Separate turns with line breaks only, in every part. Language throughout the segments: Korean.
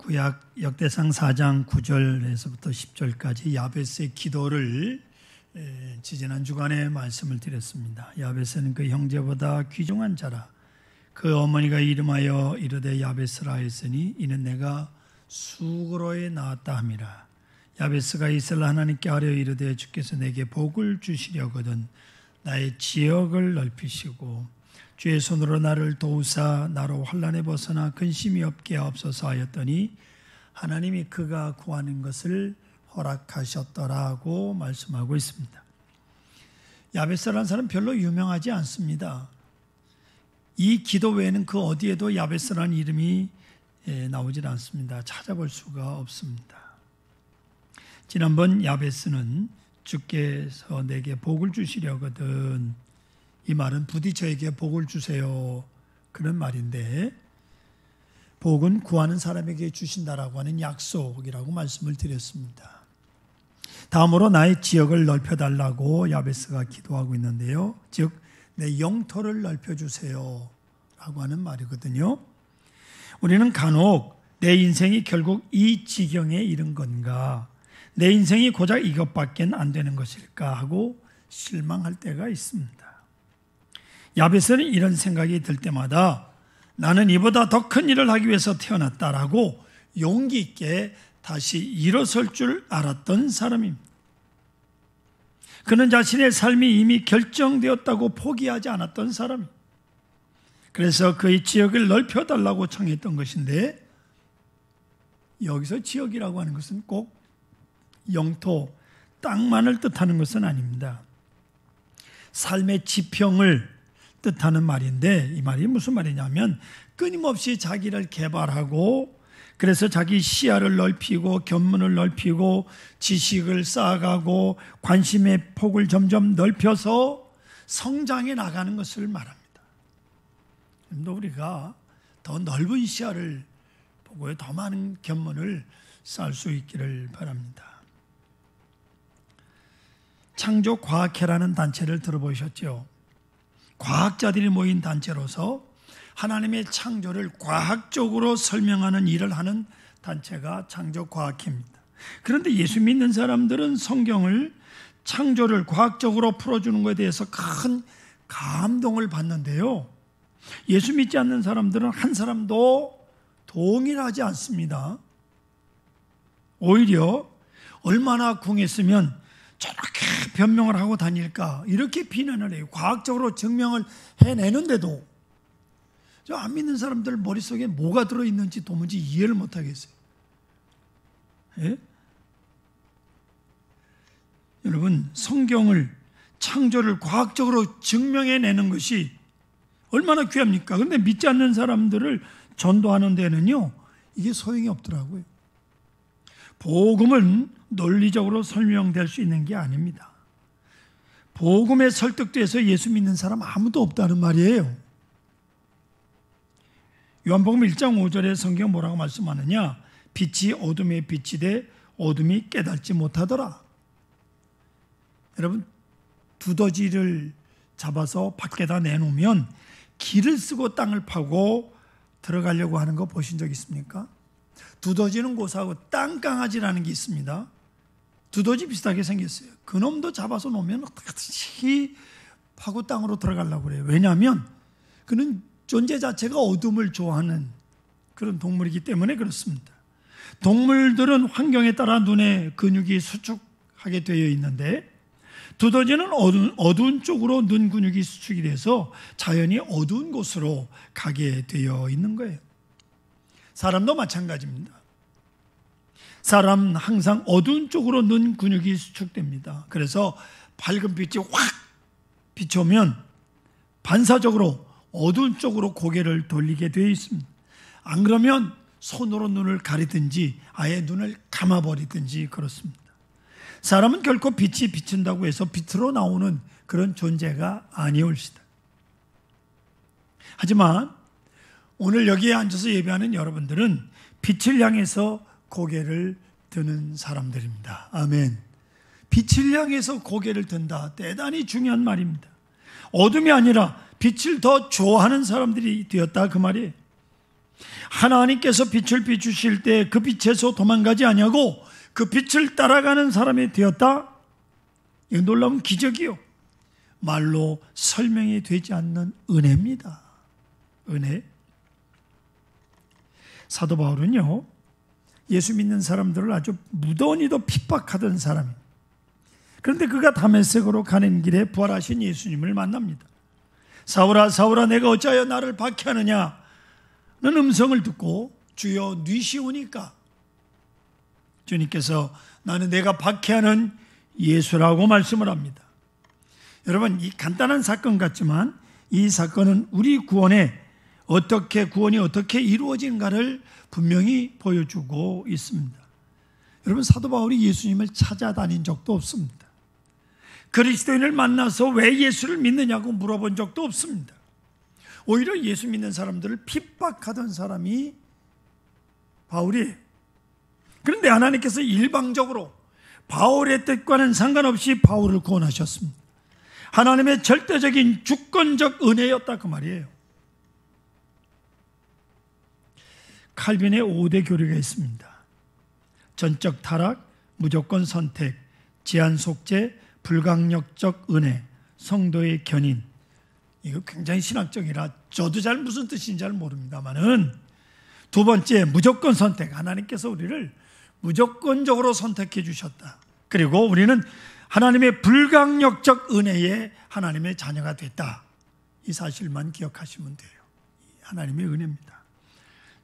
구약 역대상 4장 9절에서부터 10절까지 야베스의 기도를 지지난 주간에 말씀을 드렸습니다. 야베스는 그 형제보다 귀중한 자라. 그 어머니가 이름하여 이르되 야베스라 했으니 이는 내가 수고로에 낳았다 함이라. 야베스가 이스라엘 하나님께 아뢰어 이르되 주께서 내게 복을 주시려거든 나의 지역을 넓히시고 주의 손으로 나를 도우사 나로 환난에 벗어나 근심이 없게 하옵소서 하였더니 하나님이 그가 구하는 것을 허락하셨더라고 말씀하고 있습니다. 야베스라는 사람은 별로 유명하지 않습니다. 이 기도 외에는 그 어디에도 야베스라는 이름이 나오질 않습니다. 찾아볼 수가 없습니다. 지난번 야베스는 주께서 내게 복을 주시려거든, 이 말은 부디 저에게 복을 주세요, 그런 말인데, 복은 구하는 사람에게 주신다라고 하는 약속이라고 말씀을 드렸습니다. 다음으로 나의 지역을 넓혀달라고 야베스가 기도하고 있는데요, 즉 내 영토를 넓혀주세요 라고 하는 말이거든요. 우리는 간혹 내 인생이 결국 이 지경에 이른 건가, 내 인생이 고작 이것밖에 안 되는 것일까 하고 실망할 때가 있습니다. 야베스는 이런 생각이 들 때마다 나는 이보다 더 큰 일을 하기 위해서 태어났다라고 용기 있게 다시 일어설 줄 알았던 사람입니다. 그는 자신의 삶이 이미 결정되었다고 포기하지 않았던 사람입니다. 그래서 그의 지역을 넓혀달라고 청했던 것인데, 여기서 지역이라고 하는 것은 꼭 영토, 땅만을 뜻하는 것은 아닙니다. 삶의 지평을 뜻하는 말인데, 이 말이 무슨 말이냐면 끊임없이 자기를 개발하고, 그래서 자기 시야를 넓히고 견문을 넓히고 지식을 쌓아가고 관심의 폭을 점점 넓혀서 성장해 나가는 것을 말합니다. 우리가 더 넓은 시야를 보고 더 많은 견문을 쌓을 수 있기를 바랍니다. 창조과학회라는 단체를 들어보셨죠? 과학자들이 모인 단체로서 하나님의 창조를 과학적으로 설명하는 일을 하는 단체가 창조과학회입니다. 그런데 예수 믿는 사람들은 성경을, 창조를 과학적으로 풀어주는 것에 대해서 큰 감동을 받는데요, 예수 믿지 않는 사람들은 한 사람도 동의하지 않습니다. 오히려 얼마나 궁했으면 저렇게 변명을 하고 다닐까, 이렇게 비난을 해요. 과학적으로 증명을 해내는데도 저 안 믿는 사람들 머릿속에 뭐가 들어있는지 도무지 이해를 못하겠어요. 예? 여러분, 성경을, 창조를 과학적으로 증명해내는 것이 얼마나 귀합니까? 그런데 믿지 않는 사람들을 전도하는 데는요, 이게 소용이 없더라고요. 복음은 논리적으로 설명될 수 있는 게 아닙니다. 복음에 설득돼서 예수 믿는 사람 아무도 없다는 말이에요. 요한복음 1장 5절에 성경 뭐라고 말씀하느냐? 빛이 어둠에 비치되 어둠이 깨닫지 못하더라. 여러분, 두더지를 잡아서 밖에다 내놓으면 길을 쓰고 땅을 파고 들어가려고 하는 거 보신 적 있습니까? 두더지는 고사하고 땅강아지라는 게 있습니다. 두더지 비슷하게 생겼어요. 그놈도 잡아서 놓으면 같이 파고 땅으로 들어가려고 그래요. 왜냐하면 그는 존재 자체가 어둠을 좋아하는 그런 동물이기 때문에 그렇습니다. 동물들은 환경에 따라 눈의 근육이 수축하게 되어 있는데, 두더지는 어두운 쪽으로 눈 근육이 수축이 돼서 자연히 어두운 곳으로 가게 되어 있는 거예요. 사람도 마찬가지입니다. 사람 항상 어두운 쪽으로 눈 근육이 수축됩니다. 그래서 밝은 빛이 확 비춰오면 반사적으로 어두운 쪽으로 고개를 돌리게 되어 있습니다. 안 그러면 손으로 눈을 가리든지 아예 눈을 감아버리든지 그렇습니다. 사람은 결코 빛이 비친다고 해서 빛으로 나오는 그런 존재가 아니올시다. 하지만 오늘 여기에 앉아서 예배하는 여러분들은 빛을 향해서 고개를 드는 사람들입니다. 아멘. 빛을 향해서 고개를 든다. 대단히 중요한 말입니다. 어둠이 아니라 빛을 더 좋아하는 사람들이 되었다, 그 말이에요. 하나님께서 빛을 비추실 때 그 빛에서 도망가지 아니하고 그 빛을 따라가는 사람이 되었다. 이 놀라운 기적이요, 말로 설명이 되지 않는 은혜입니다. 은혜. 사도 바울은요, 예수 믿는 사람들을 아주 무던히도 핍박하던 사람입니다. 그런데 그가 다메섹으로 가는 길에 부활하신 예수님을 만납니다. 사울아 사울아 내가 어찌하여 나를 박해하느냐 는 음성을 듣고 주여 뉘시오니까, 주님께서 나는 내가 박해하는 예수라고 말씀을 합니다. 여러분, 이 간단한 사건 같지만 이 사건은 우리 구원이 어떻게 이루어진가를 분명히 보여주고 있습니다. 여러분, 사도 바울이 예수님을 찾아다닌 적도 없습니다. 그리스도인을 만나서 왜 예수를 믿느냐고 물어본 적도 없습니다. 오히려 예수 믿는 사람들을 핍박하던 사람이 바울이에요. 그런데 하나님께서 일방적으로 바울의 뜻과는 상관없이 바울을 구원하셨습니다. 하나님의 절대적인 주권적 은혜였다, 그 말이에요. 칼빈의 5대 교리가 있습니다. 전적 타락, 무조건 선택, 제한 속죄, 불강력적 은혜, 성도의 견인. 이거 굉장히 신학적이라 저도 잘 무슨 뜻인지 잘 모릅니다만은, 두 번째 무조건 선택, 하나님께서 우리를 무조건적으로 선택해 주셨다. 그리고 우리는 하나님의 불강력적 은혜에 하나님의 자녀가 됐다. 이 사실만 기억하시면 돼요. 하나님의 은혜입니다.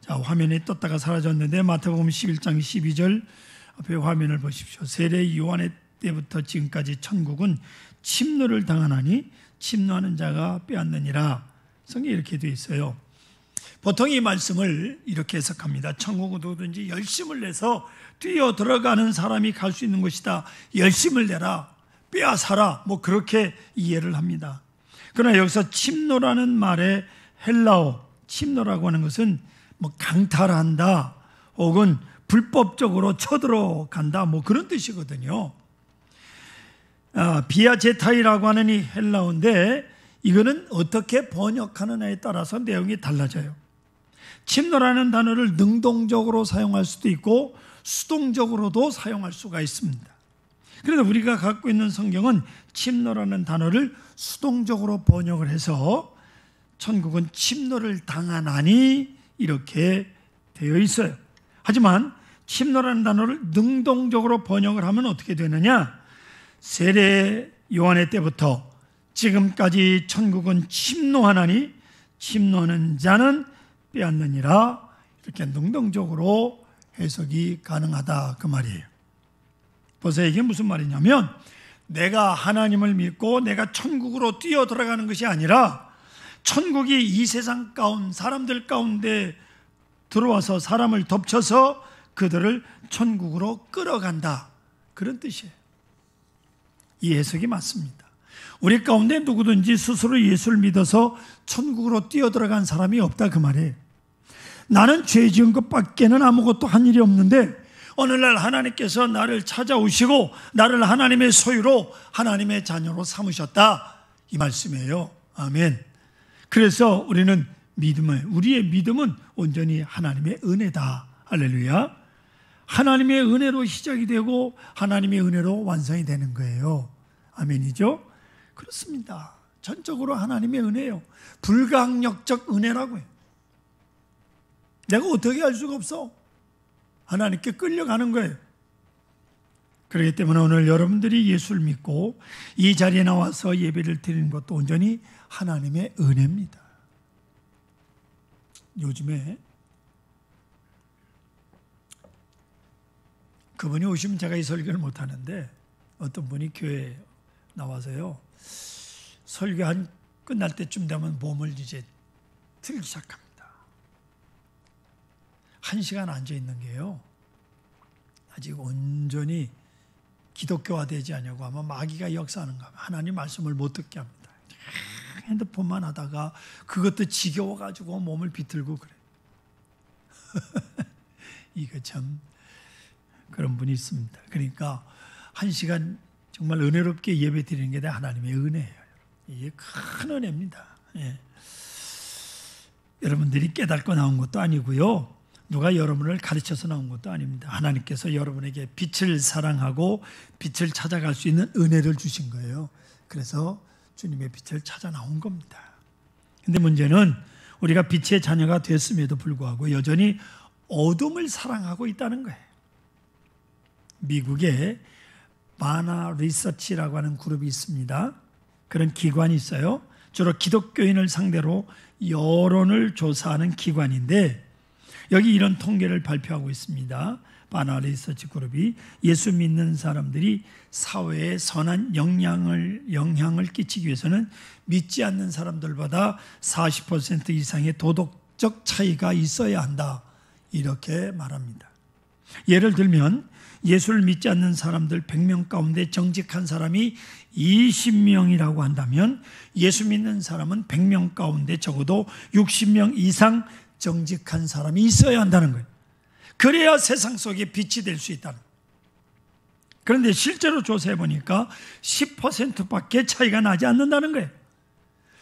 자, 화면에 떴다가 사라졌는데 마태복음 11장 12절 앞에 화면을 보십시오. 세례 요한의 때부터 지금까지 천국은 침노를 당하나니 침노하는 자가 빼앗느니라. 성경에 이렇게 되어 있어요. 보통 이 말씀을 이렇게 해석합니다. 천국은 누구든지 열심을 내서 뛰어 들어가는 사람이 갈 수 있는 것이다. 열심을 내라, 빼앗아라, 뭐 그렇게 이해를 합니다. 그러나 여기서 침노라는 말의 헬라어, 침노라고 하는 것은 뭐 강탈한다 혹은 불법적으로 쳐들어간다, 뭐 그런 뜻이거든요. 비아제타이라고 하는 이 헬라어인데 이거는 어떻게 번역하느냐에 따라서 내용이 달라져요. 침노라는 단어를 능동적으로 사용할 수도 있고 수동적으로도 사용할 수가 있습니다. 그런데 우리가 갖고 있는 성경은 침노라는 단어를 수동적으로 번역을 해서 천국은 침노를 당하나니 이렇게 되어 있어요. 하지만 침노라는 단어를 능동적으로 번역을 하면 어떻게 되느냐? 세례 요한의 때부터 지금까지 천국은 침노하나니 침노하는 자는 빼앗느니라. 이렇게 능동적으로 해석이 가능하다, 그 말이에요. 보세요, 이게 무슨 말이냐면 내가 하나님을 믿고 내가 천국으로 뛰어 들어가는 것이 아니라 천국이 이 세상 사람들 가운데 들어와서 사람을 덮쳐서 그들을 천국으로 끌어간다, 그런 뜻이에요. 이 해석이 맞습니다. 우리 가운데 누구든지 스스로 예수를 믿어서 천국으로 뛰어들어간 사람이 없다, 그 말이에요. 나는 죄 지은 것밖에는 아무것도 한 일이 없는데 어느 날 하나님께서 나를 찾아오시고 나를 하나님의 소유로 하나님의 자녀로 삼으셨다, 이 말씀이에요. 아멘. 그래서 우리는 우리의 믿음은 온전히 하나님의 은혜다. 할렐루야. 하나님의 은혜로 시작이 되고 하나님의 은혜로 완성이 되는 거예요. 아멘이죠? 그렇습니다. 전적으로 하나님의 은혜예요. 불강력적 은혜라고 해요. 내가 어떻게 할 수가 없어. 하나님께 끌려가는 거예요. 그렇기 때문에 오늘 여러분들이 예수를 믿고 이 자리에 나와서 예배를 드리는 것도 온전히 하나님의 은혜입니다. 요즘에 그분이 오시면 제가 이 설교를 못하는데 어떤 분이 교회에 나와서요, 설교 한 끝날 때쯤 되면 몸을 이제 틀기 시작합니다. 1시간 앉아있는 게요, 아직 온전히 기독교화되지 않냐고 아마 마귀가 역사하는가, 하나님 말씀을 못 듣게 합니다. 핸드폰만 하다가 그것도 지겨워가지고 몸을 비틀고 그래. 이거 참 그런 분이 있습니다. 그러니까 1시간 정말 은혜롭게 예배 드리는 게 다 하나님의 은혜예요. 이게 큰 은혜입니다. 예. 여러분들이 깨닫고 나온 것도 아니고요. 누가 여러분을 가르쳐서 나온 것도 아닙니다. 하나님께서 여러분에게 빛을 사랑하고 빛을 찾아갈 수 있는 은혜를 주신 거예요. 그래서 주님의 빛을 찾아 나온 겁니다. 근데 문제는 우리가 빛의 자녀가 됐음에도 불구하고 여전히 어둠을 사랑하고 있다는 거예요. 미국에 바나 리서치라고 하는 그룹이 있습니다. 그런 기관이 있어요. 주로 기독교인을 상대로 여론을 조사하는 기관인데 여기 이런 통계를 발표하고 있습니다. 바나 리서치 그룹이 예수 믿는 사람들이 사회에 선한 영향을 끼치기 위해서는 믿지 않는 사람들보다 40% 이상의 도덕적 차이가 있어야 한다. 이렇게 말합니다. 예를 들면 예수를 믿지 않는 사람들 100명 가운데 정직한 사람이 20명이라고 한다면 예수 믿는 사람은 100명 가운데 적어도 60명 이상 정직한 사람이 있어야 한다는 거예요. 그래야 세상 속에 빛이 될 수 있다는 거예요. 그런데 실제로 조사해 보니까 10%밖에 차이가 나지 않는다는 거예요.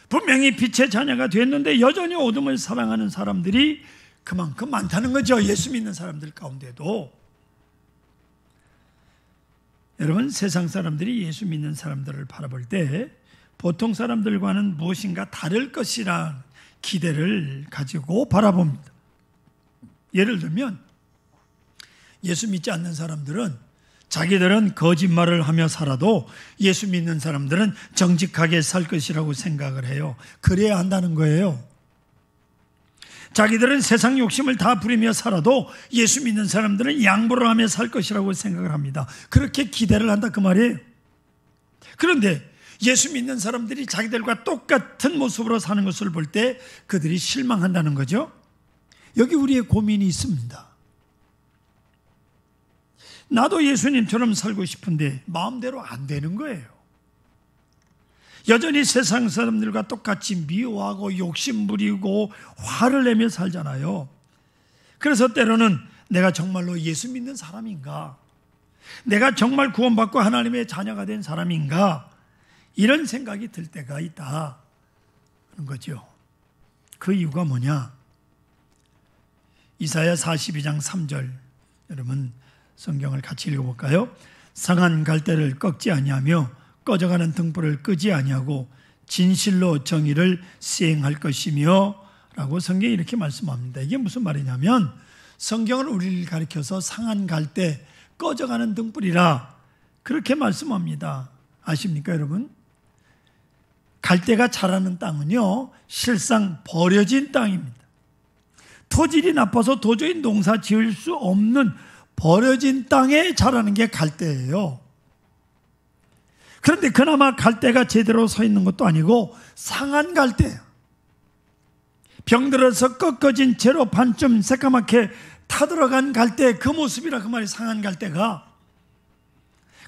분명히 빛의 자녀가 됐는데 여전히 어둠을 사랑하는 사람들이 그만큼 많다는 거죠. 예수 믿는 사람들 가운데도. 여러분, 세상 사람들이 예수 믿는 사람들을 바라볼 때 보통 사람들과는 무엇인가 다를 것이란 기대를 가지고 바라봅니다. 예를 들면 예수 믿지 않는 사람들은 자기들은 거짓말을 하며 살아도 예수 믿는 사람들은 정직하게 살 것이라고 생각을 해요. 그래야 한다는 거예요. 자기들은 세상 욕심을 다 부리며 살아도 예수 믿는 사람들은 양보를 하며 살 것이라고 생각을 합니다. 그렇게 기대를 한다 그 말이에요. 그런데 예수 믿는 사람들이 자기들과 똑같은 모습으로 사는 것을 볼 때 그들이 실망한다는 거죠. 여기 우리의 고민이 있습니다. 나도 예수님처럼 살고 싶은데 마음대로 안 되는 거예요. 여전히 세상 사람들과 똑같이 미워하고 욕심부리고 화를 내며 살잖아요. 그래서 때로는 내가 정말로 예수 믿는 사람인가? 내가 정말 구원받고 하나님의 자녀가 된 사람인가? 이런 생각이 들 때가 있다 하는 거죠. 그 이유가 뭐냐? 이사야 42장 3절, 여러분 성경을 같이 읽어볼까요? 상한 갈대를 꺾지 아니하며 꺼져가는 등불을 끄지 아니하고 진실로 정의를 시행할 것이며 라고 성경이 이렇게 말씀합니다. 이게 무슨 말이냐면 성경은 우리를 가리켜서 상한 갈대, 꺼져가는 등불이라 그렇게 말씀합니다. 아십니까 여러분? 갈대가 자라는 땅은요 실상 버려진 땅입니다. 토질이 나빠서 도저히 농사 지을 수 없는 버려진 땅에 자라는 게 갈대예요. 그런데 그나마 갈대가 제대로 서 있는 것도 아니고 상한 갈대예요. 병들어서 꺾어진 채로 반쯤 새까맣게 타들어간 갈대, 그 모습이라 그 말이 상한 갈대가.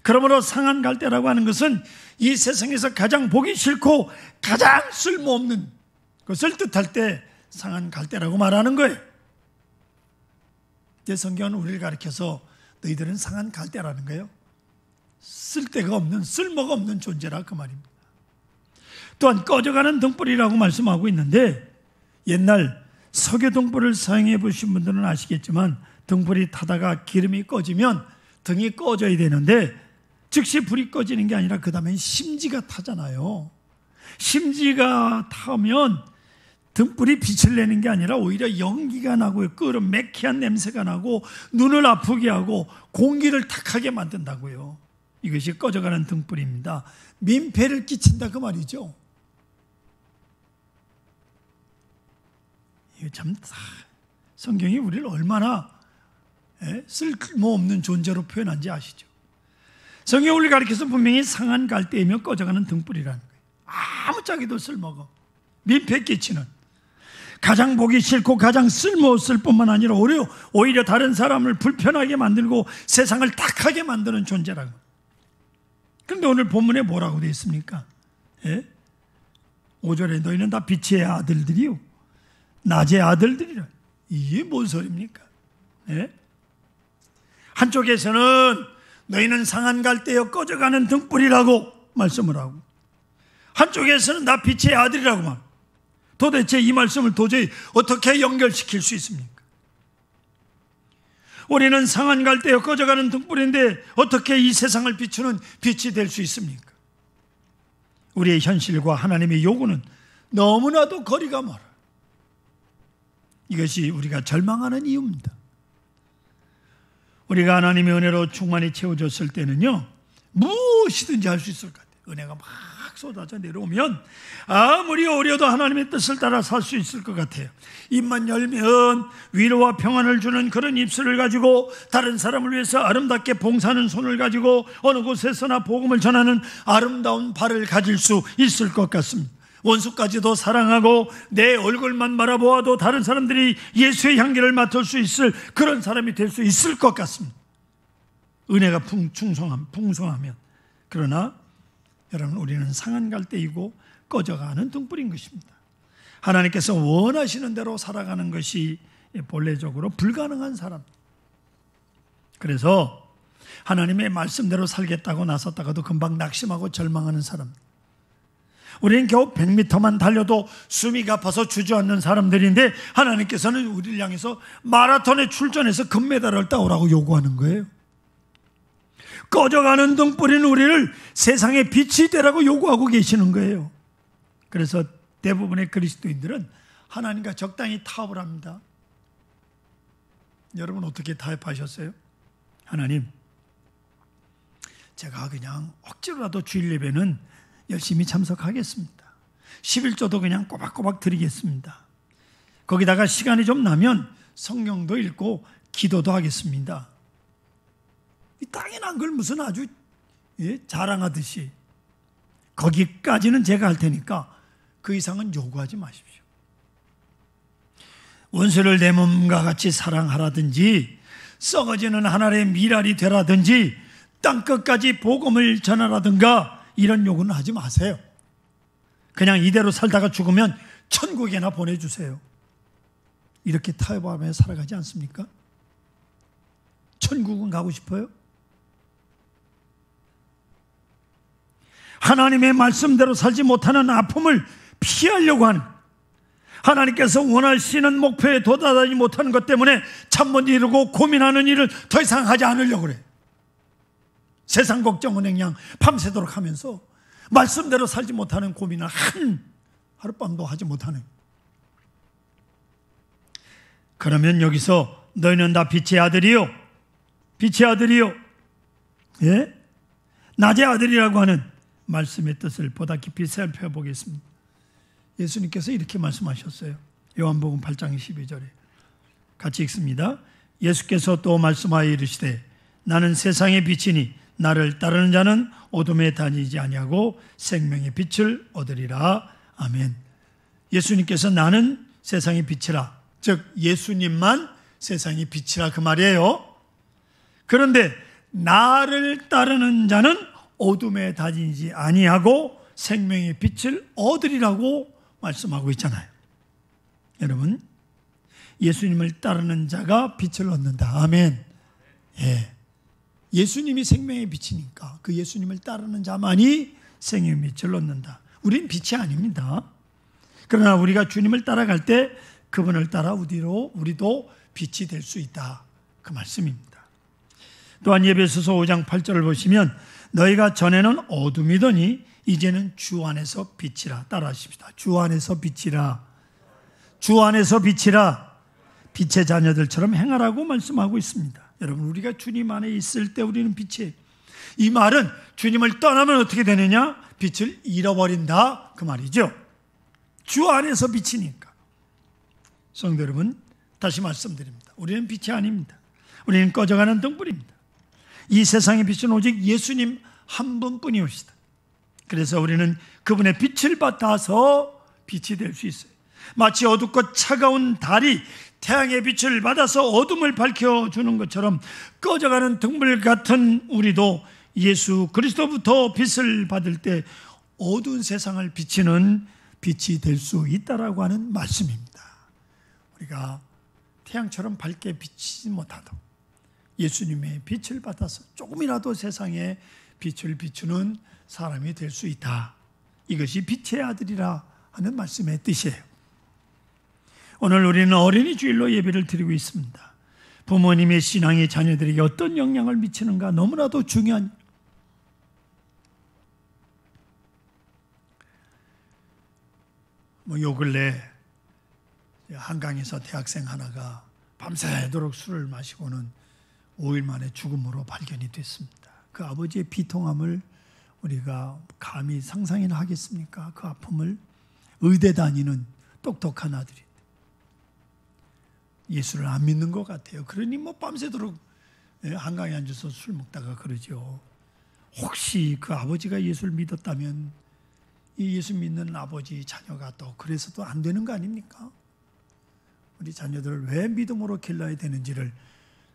그러므로 상한 갈대라고 하는 것은 이 세상에서 가장 보기 싫고 가장 쓸모없는 것을 뜻할 때 상한 갈대라고 말하는 거예요. 제 성경은 우리를 가리켜서 너희들은 상한 갈대라는 거예요. 쓸데가 없는, 쓸모가 없는 존재라 그 말입니다. 또한 꺼져가는 등불이라고 말씀하고 있는데 옛날 석유 등불을 사용해 보신 분들은 아시겠지만 등불이 타다가 기름이 꺼지면 등이 꺼져야 되는데 즉시 불이 꺼지는 게 아니라 그 다음에 심지가 타잖아요. 심지가 타면 등불이 빛을 내는 게 아니라 오히려 연기가 나고 끓은 매캐한 냄새가 나고 눈을 아프게 하고 공기를 탁하게 만든다고요. 이것이 꺼져가는 등불입니다. 민폐를 끼친다 그 말이죠. 이거 참 성경이 우리를 얼마나 쓸모없는 존재로 표현한지 아시죠? 성경이 우리를 가리켜서 분명히 상한 갈대이며 꺼져가는 등불이라는 거예요. 아무짝에도 쓸모가 민폐 끼치는, 가장 보기 싫고 가장 쓸모없을 뿐만 아니라 오히려 다른 사람을 불편하게 만들고 세상을 탁하게 만드는 존재라고. 그런데 오늘 본문에 뭐라고 되어 있습니까? 5절에 너희는 다 빛의 아들들이요 낮의 아들들이라. 이게 뭔 소리입니까? 한쪽에서는 너희는 상한 갈대여 꺼져가는 등불이라고 말씀을 하고, 한쪽에서는 나 빛의 아들이라고 말. 도대체 이 말씀을 도저히 어떻게 연결시킬 수 있습니까? 우리는 상한 갈대에 꺼져가는 등불인데 어떻게 이 세상을 비추는 빛이 될 수 있습니까? 우리의 현실과 하나님의 요구는 너무나도 거리가 멀어요. 이것이 우리가 절망하는 이유입니다. 우리가 하나님의 은혜로 충만히 채워졌을 때는요, 무엇이든지 할 수 있을 것 같아요. 은혜가 막 쏟아져 내려오면 아무리 어려도 하나님의 뜻을 따라 살 수 있을 것 같아요. 입만 열면 위로와 평안을 주는 그런 입술을 가지고, 다른 사람을 위해서 아름답게 봉사하는 손을 가지고, 어느 곳에서나 복음을 전하는 아름다운 발을 가질 수 있을 것 같습니다. 원수까지도 사랑하고 내 얼굴만 바라보아도 다른 사람들이 예수의 향기를 맡을 수 있을 그런 사람이 될 수 있을 것 같습니다. 은혜가 풍성하면. 그러나 여러분, 우리는 상한 갈대이고 꺼져가는 등불인 것입니다. 하나님께서 원하시는 대로 살아가는 것이 본래적으로 불가능한 사람. 그래서 하나님의 말씀대로 살겠다고 나섰다가도 금방 낙심하고 절망하는 사람. 우리는 겨우 100m만 달려도 숨이 가파서 주저앉는 사람들인데, 하나님께서는 우리를 향해서 마라톤에 출전해서 금메달을 따오라고 요구하는 거예요. 꺼져가는 등불인 우리를 세상의 빛이 되라고 요구하고 계시는 거예요. 그래서 대부분의 그리스도인들은 하나님과 적당히 타협을 합니다. 여러분, 어떻게 타협하셨어요? 하나님, 제가 그냥 억지로라도 주일 예배는 열심히 참석하겠습니다. 11조도 그냥 꼬박꼬박 드리겠습니다. 거기다가 시간이 좀 나면 성경도 읽고 기도도 하겠습니다. 이 당연한 걸 무슨 아주 자랑하듯이, 거기까지는 제가 할 테니까 그 이상은 요구하지 마십시오. 원수를 내 몸과 같이 사랑하라든지, 썩어지는 하늘의 미랄이 되라든지, 땅끝까지 복음을 전하라든가, 이런 요구는 하지 마세요. 그냥 이대로 살다가 죽으면 천국에나 보내주세요. 이렇게 타협하며 살아가지 않습니까? 천국은 가고 싶어요? 하나님의 말씀대로 살지 못하는 아픔을 피하려고 하는, 하나님께서 원하시는 목표에 도달하지 못하는 것 때문에 잠 못 이루고 고민하는 일을 더 이상 하지 않으려고 그래요. 세상 걱정은 그냥 밤새도록 하면서 말씀대로 살지 못하는 고민을 하룻밤도 하지 못하는. 그러면 여기서 너희는 다 빛의 아들이요, 빛의 아들이요, 낮의 아들이라고 하는 말씀의 뜻을 보다 깊이 살펴보겠습니다. 예수님께서 이렇게 말씀하셨어요. 요한복음 8장 12절에 같이 읽습니다. 예수께서 또 말씀하여 이르시되 나는 세상의 빛이니 나를 따르는 자는 어둠에 다니지 아니하고 생명의 빛을 얻으리라. 아멘. 예수님께서 나는 세상의 빛이라, 즉 예수님만 세상의 빛이라, 그 말이에요. 그런데 나를 따르는 자는 어둠에 다니지 아니하고 생명의 빛을 얻으리라고 말씀하고 있잖아요. 여러분, 예수님을 따르는 자가 빛을 얻는다. 아멘. 예수님이 생명의 빛이니까 그 예수님을 따르는 자만이 생명의 빛을 얻는다. 우린 빛이 아닙니다. 그러나 우리가 주님을 따라갈 때 그분을 따라 우리도 빛이 될 수 있다, 그 말씀입니다. 또한 에베소서 5장 8절을 보시면 너희가 전에는 어둠이더니 이제는 주 안에서 빛이라. 따라하십시다. 주 안에서 빛이라. 주 안에서 빛이라. 빛의 자녀들처럼 행하라고 말씀하고 있습니다. 여러분, 우리가 주님 안에 있을 때 우리는 빛이에요. 이 말은 주님을 떠나면 어떻게 되느냐? 빛을 잃어버린다, 그 말이죠. 주 안에서 빛이니까. 성도 여러분, 다시 말씀드립니다. 우리는 빛이 아닙니다. 우리는 꺼져가는 등불입니다. 이 세상의 빛은 오직 예수님 한 분뿐이옵시다. 그래서 우리는 그분의 빛을 받아서 빛이 될 수 있어요. 마치 어둡고 차가운 달이 태양의 빛을 받아서 어둠을 밝혀주는 것처럼 꺼져가는 등불 같은 우리도 예수 그리스도부터 빛을 받을 때 어두운 세상을 비치는 빛이 될 수 있다라고 하는 말씀입니다. 우리가 태양처럼 밝게 비치지 못하도 예수님의 빛을 받아서 조금이라도 세상에 빛을 비추는 사람이 될 수 있다. 이것이 빛의 아들이라 하는 말씀의 뜻이에요. 오늘 우리는 어린이 주일로 예배를 드리고 있습니다. 부모님의 신앙이 자녀들에게 어떤 영향을 미치는가 너무나도 중요한. 요 근래 한강에서 대학생 하나가 밤새도록 술을 마시고는 5일 만에 죽음으로 발견이 됐습니다. 그 아버지의 비통함을 우리가 감히 상상이나 하겠습니까? 그 아픔을. 의대 다니는 똑똑한 아들이 예수를 안 믿는 것 같아요. 그러니 밤새도록 한강에 앉아서 술 먹다가 그러죠. 혹시 그 아버지가 예수를 믿었다면 이 예수 믿는 아버지 자녀가 또 그래서도 안 되는 거 아닙니까? 우리 자녀들을 왜 믿음으로 길러야 되는지를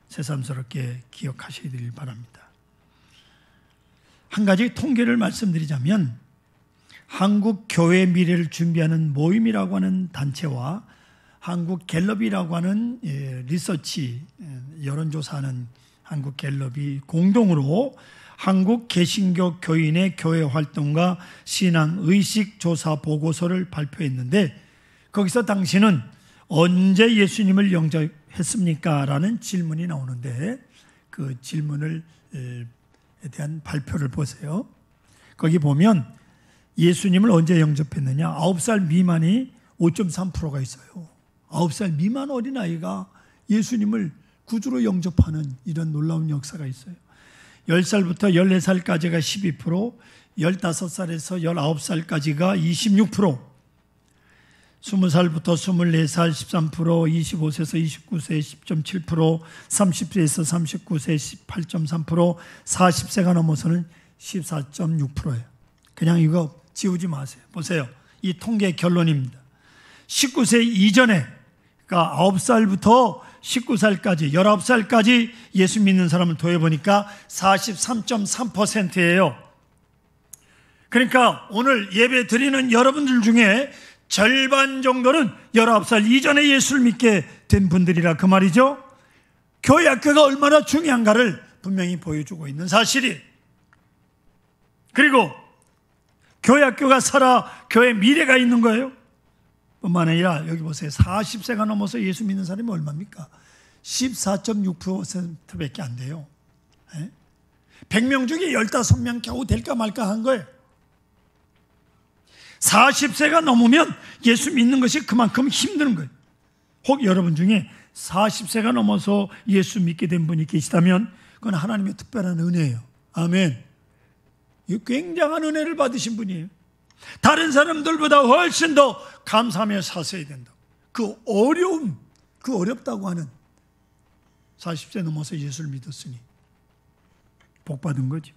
새삼스럽게 기억하셔야 되길 바랍니다. 한 가지 통계를 말씀드리자면 한국 교회 미래를 준비하는 모임이라고 하는 단체와 한국 갤럽이라고 하는 리서치 여론조사하는 한국 갤럽이 공동으로 한국 개신교 교인의 교회 활동과 신앙 의식 조사 보고서를 발표했는데 거기서 당신은 언제 예수님을 영접했습니까? 라는 질문이 나오는데 그 질문에 대한 발표를 보세요. 거기 보면 예수님을 언제 영접했느냐? 9살 미만이 5.3%가 있어요. 9살 미만 어린아이가 예수님을 구주로 영접하는 이런 놀라운 역사가 있어요. 10살부터 14살까지가 12%, 15살에서 19살까지가 26%, 20살부터 24살 13%, 25세에서 29세 10.7%, 30세에서 39세 18.3%, 40세가 넘어서는 14.6%예요. 그냥 이거 지우지 마세요. 보세요. 이 통계 결론입니다. 19세 이전에, 그러니까 9살부터 19살까지, 19살까지 예수 믿는 사람을 더해보니까 43.3%예요. 그러니까 오늘 예배 드리는 여러분들 중에 절반 정도는 19살 이전에 예수를 믿게 된 분들이라 그 말이죠. 교회 학교가 얼마나 중요한가를 분명히 보여주고 있는 사실이에요. 그리고 교회 학교가 살아 교회 미래가 있는 거예요. 뿐만 아니라 여기 보세요. 40세가 넘어서 예수 믿는 사람이 얼마입니까? 14.6%밖에 안 돼요. 100명 중에 15명 겨우 될까 말까 한 거예요. 40세가 넘으면 예수 믿는 것이 그만큼 힘든 거예요. 혹 여러분 중에 40세가 넘어서 예수 믿게 된 분이 계시다면 그건 하나님의 특별한 은혜예요. 아멘. 굉장한 은혜를 받으신 분이에요. 다른 사람들보다 훨씬 더 감사하며 사셔야 된다. 그 어려움, 그 어렵다고 하는 40세 넘어서 예수를 믿었으니 복 받은 거죠.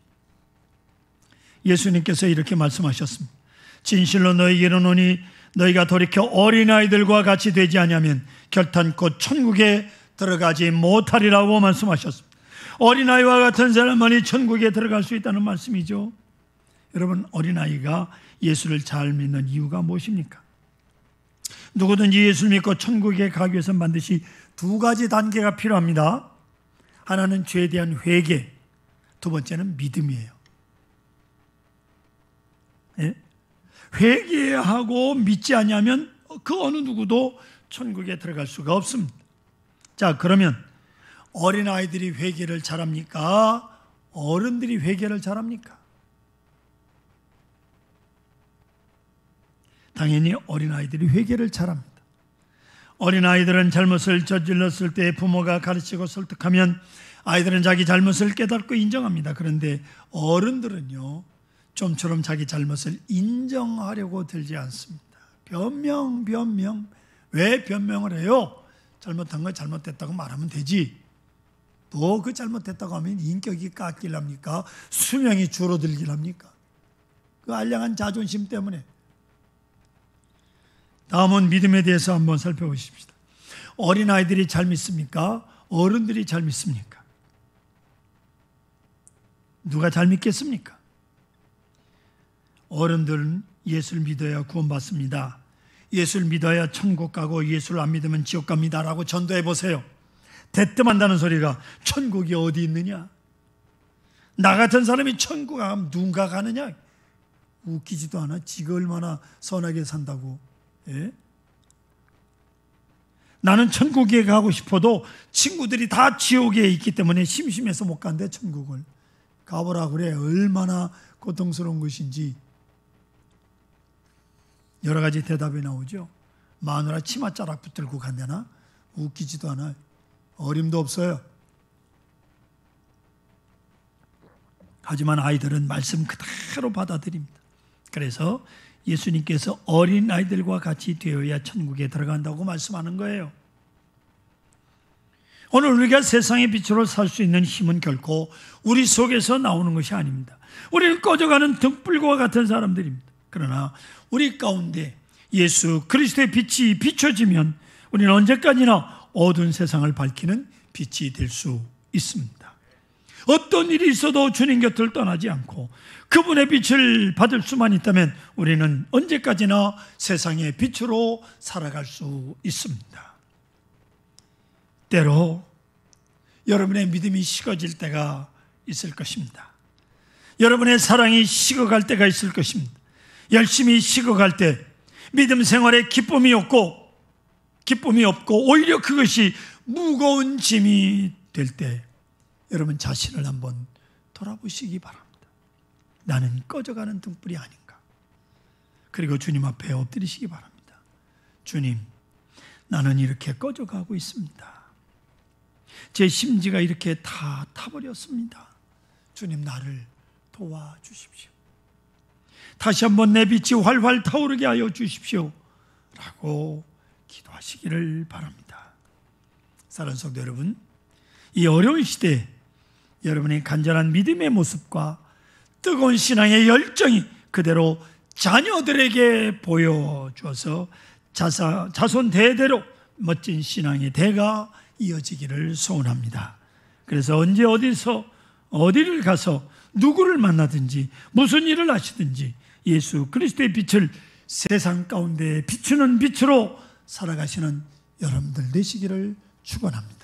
예수님께서 이렇게 말씀하셨습니다. 진실로 너희에게 이르노니 너희가 돌이켜 어린아이들과 같이 되지 아니하면 결탄코 천국에 들어가지 못하리라고 말씀하셨습니다. 어린아이와 같은 사람만이 천국에 들어갈 수 있다는 말씀이죠. 여러분, 어린아이가 예수를 잘 믿는 이유가 무엇입니까? 누구든지 예수를 믿고 천국에 가기 위해서는 반드시 두 가지 단계가 필요합니다. 하나는 죄에 대한 회개, 두 번째는 믿음이에요. 예? 회개하고 믿지 않으면 그 어느 누구도 천국에 들어갈 수가 없습니다. 자, 그러면 어린아이들이 회개를 잘합니까? 어른들이 회개를 잘합니까? 당연히 어린아이들이 회개를 잘합니다. 어린아이들은 잘못을 저질렀을 때 부모가 가르치고 설득하면 아이들은 자기 잘못을 깨닫고 인정합니다. 그런데 어른들은요, 좀처럼 자기 잘못을 인정하려고 들지 않습니다. 변명. 왜 변명을 해요? 잘못한 건 잘못됐다고 말하면 되지. 뭐 그 잘못됐다고 하면 인격이 깎이랍니까? 수명이 줄어들기랍니까? 그 알량한 자존심 때문에. 다음은 믿음에 대해서 한번 살펴보십시다. 어린아이들이 잘 믿습니까? 어른들이 잘 믿습니까? 누가 잘 믿겠습니까? 어른들은 예수를 믿어야 구원받습니다. 예수를 믿어야 천국 가고 예수를 안 믿으면 지옥 갑니다 라고 전도해 보세요. 대뜸한다는 소리가 천국이 어디 있느냐? 나 같은 사람이 천국 가면 누군가 가느냐? 웃기지도 않아. 지가 얼마나 선하게 산다고. 예? 나는 천국에 가고 싶어도 친구들이 다 지옥에 있기 때문에 심심해서 못 간대. 천국을 가보라 그래. 얼마나 고통스러운 것인지 여러 가지 대답이 나오죠. 마누라 치맛자락 붙들고 간다나? 웃기지도 않아요. 어림도 없어요. 하지만 아이들은 말씀 그대로 받아들입니다. 그래서 예수님께서 어린 아이들과 같이 되어야 천국에 들어간다고 말씀하는 거예요. 오늘 우리가 세상의 빛으로 살 수 있는 힘은 결코 우리 속에서 나오는 것이 아닙니다. 우리는 꺼져가는 등불과 같은 사람들입니다. 그러나 우리 가운데 예수 그리스도의 빛이 비춰지면 우리는 언제까지나 어두운 세상을 밝히는 빛이 될 수 있습니다. 어떤 일이 있어도 주님 곁을 떠나지 않고 그분의 빛을 받을 수만 있다면 우리는 언제까지나 세상의 빛으로 살아갈 수 있습니다. 때로 여러분의 믿음이 식어질 때가 있을 것입니다. 여러분의 사랑이 식어갈 때가 있을 것입니다. 열심히 식어갈 때 믿음 생활에 기쁨이 없고 오히려 그것이 무거운 짐이 될 때 여러분 자신을 한번 돌아보시기 바랍니다. 나는 꺼져가는 등불이 아닌가? 그리고 주님 앞에 엎드리시기 바랍니다. 주님, 나는 이렇게 꺼져가고 있습니다. 제 심지가 이렇게 다 타버렸습니다. 주님, 나를 도와주십시오. 다시 한번 내 빛이 활활 타오르게 하여 주십시오 라고 기도하시기를 바랍니다. 사랑하는 성도 여러분, 이 어려운 시대에 여러분의 간절한 믿음의 모습과 뜨거운 신앙의 열정이 그대로 자녀들에게 보여주어서 자손 대대로 멋진 신앙의 대가 이어지기를 소원합니다. 그래서 언제 어디를 가서 누구를 만나든지 무슨 일을 하시든지 예수 그리스도의 빛을 세상 가운데 비추는 빛으로 살아가시는 여러분들 되시기를 축원합니다.